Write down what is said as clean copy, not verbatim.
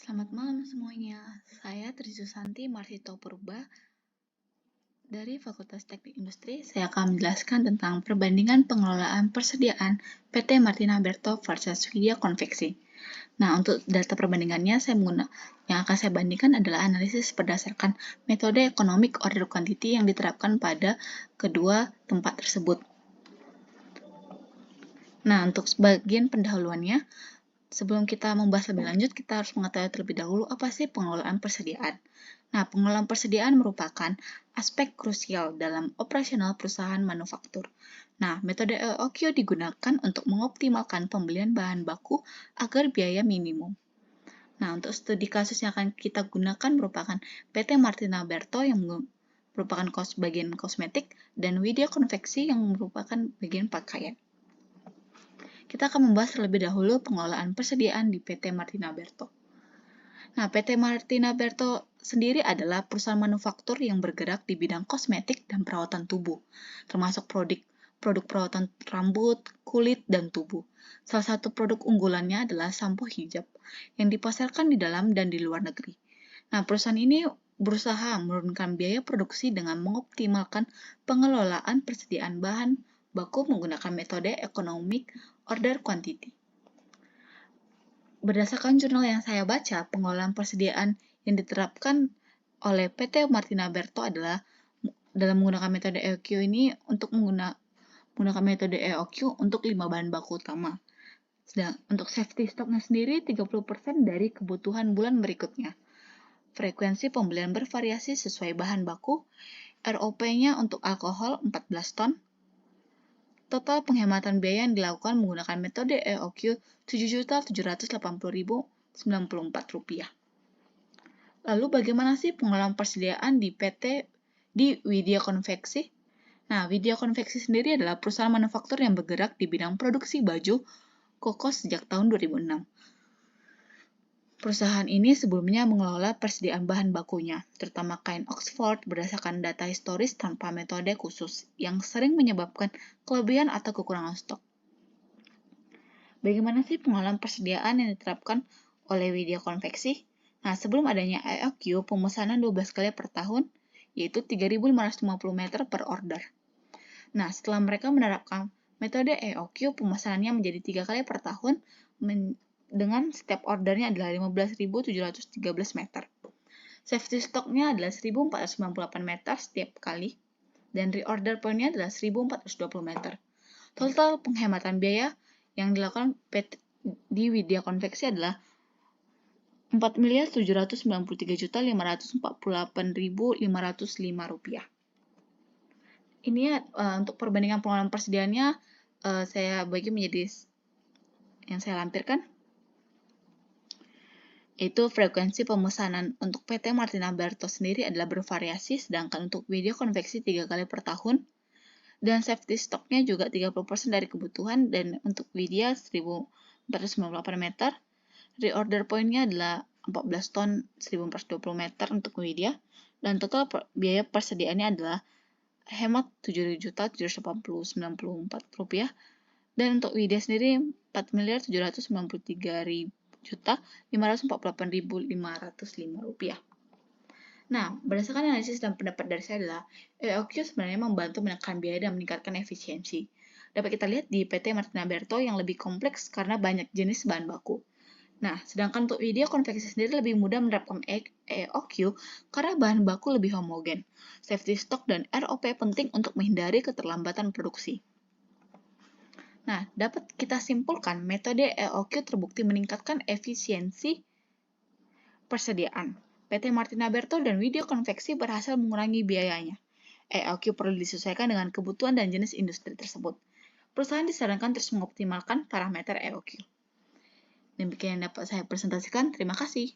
Selamat malam semuanya, saya Tri Susanti Marsito Purba dari Fakultas Teknik Industri. Saya akan menjelaskan tentang perbandingan pengelolaan persediaan PT Martina Berto versus Widya Konveksi. Nah, untuk data perbandingannya yang akan saya bandingkan adalah analisis berdasarkan metode economic order quantity yang diterapkan pada kedua tempat tersebut. Nah, untuk sebagian pendahuluannya, sebelum kita membahas lebih lanjut, kita harus mengetahui terlebih dahulu apa sih pengelolaan persediaan. Nah, pengelolaan persediaan merupakan aspek krusial dalam operasional perusahaan manufaktur. Nah, metode EOQ digunakan untuk mengoptimalkan pembelian bahan baku agar biaya minimum. Nah, untuk studi kasus yang akan kita gunakan merupakan PT Martina Berto yang merupakan bagian kosmetik dan Widya Konveksi yang merupakan bagian pakaian. Kita akan membahas terlebih dahulu pengelolaan persediaan di PT Martina Berto. Nah, PT Martina Berto sendiri adalah perusahaan manufaktur yang bergerak di bidang kosmetik dan perawatan tubuh, termasuk produk perawatan rambut, kulit, dan tubuh. Salah satu produk unggulannya adalah sampo hijab yang dipasarkan di dalam dan di luar negeri. Nah, perusahaan ini berusaha menurunkan biaya produksi dengan mengoptimalkan pengelolaan persediaan bahan baku menggunakan metode economic order quantity. Berdasarkan jurnal yang saya baca, pengelolaan persediaan yang diterapkan oleh PT Martina Berto adalah dalam menggunakan metode EOQ ini untuk menggunakan metode EOQ untuk 5 bahan baku utama. Sedang untuk safety stoknya sendiri 30% dari kebutuhan bulan berikutnya. Frekuensi pembelian bervariasi sesuai bahan baku. ROP-nya untuk alkohol 14 ton. Total penghematan biaya yang dilakukan menggunakan metode EOQ Rp7.780.094. Lalu bagaimana sih pengelolaan persediaan di Widya Konveksi? Nah, Widya Konveksi sendiri adalah perusahaan manufaktur yang bergerak di bidang produksi baju koko sejak tahun 2006. Perusahaan ini sebelumnya mengelola persediaan bahan bakunya, terutama kain Oxford berdasarkan data historis tanpa metode khusus, yang sering menyebabkan kelebihan atau kekurangan stok. Bagaimana sih pengelolaan persediaan yang diterapkan oleh Widya Konveksi? Nah, sebelum adanya EOQ, pemesanan 12 kali per tahun, yaitu 3.550 meter per order. Nah, setelah mereka menerapkan metode EOQ, pemesanannya menjadi 3 kali per tahun, dengan setiap ordernya adalah 15.713 meter. Safety stocknya adalah 1.498 meter setiap kali, dan reorder point-nya adalah 1.420 meter. Total penghematan biaya yang dilakukan di Widya Konveksi adalah Rp4.793.548.505. Ini untuk perbandingan pengelolaan persediaannya saya bagi menjadi yang saya lampirkan. Itu frekuensi pemesanan untuk PT Martina Berto sendiri adalah bervariasi, sedangkan untuk Widya Konveksi 3 kali per tahun, dan safety stocknya juga 30% dari kebutuhan, dan untuk Widya 1.498 meter, reorder point-nya adalah 14 ton 1.420 meter untuk Widya, dan total biaya persediaannya adalah hemat Rp7.780.094, dan untuk Widya sendiri Rp4.793.548.505. Nah, berdasarkan analisis dan pendapat dari saya adalah EOQ sebenarnya membantu menekan biaya dan meningkatkan efisiensi. Dapat kita lihat di PT Martina Berto yang lebih kompleks karena banyak jenis bahan baku. Nah, sedangkan untuk Widya Konveksi sendiri lebih mudah menerapkan EOQ karena bahan baku lebih homogen. Safety stock dan ROP penting untuk menghindari keterlambatan produksi. Nah, dapat kita simpulkan metode EOQ terbukti meningkatkan efisiensi persediaan. PT Martina Berto dan Widya Konveksi berhasil mengurangi biayanya. EOQ perlu disesuaikan dengan kebutuhan dan jenis industri tersebut. Perusahaan disarankan terus mengoptimalkan parameter EOQ. Demikian yang dapat saya presentasikan. Terima kasih.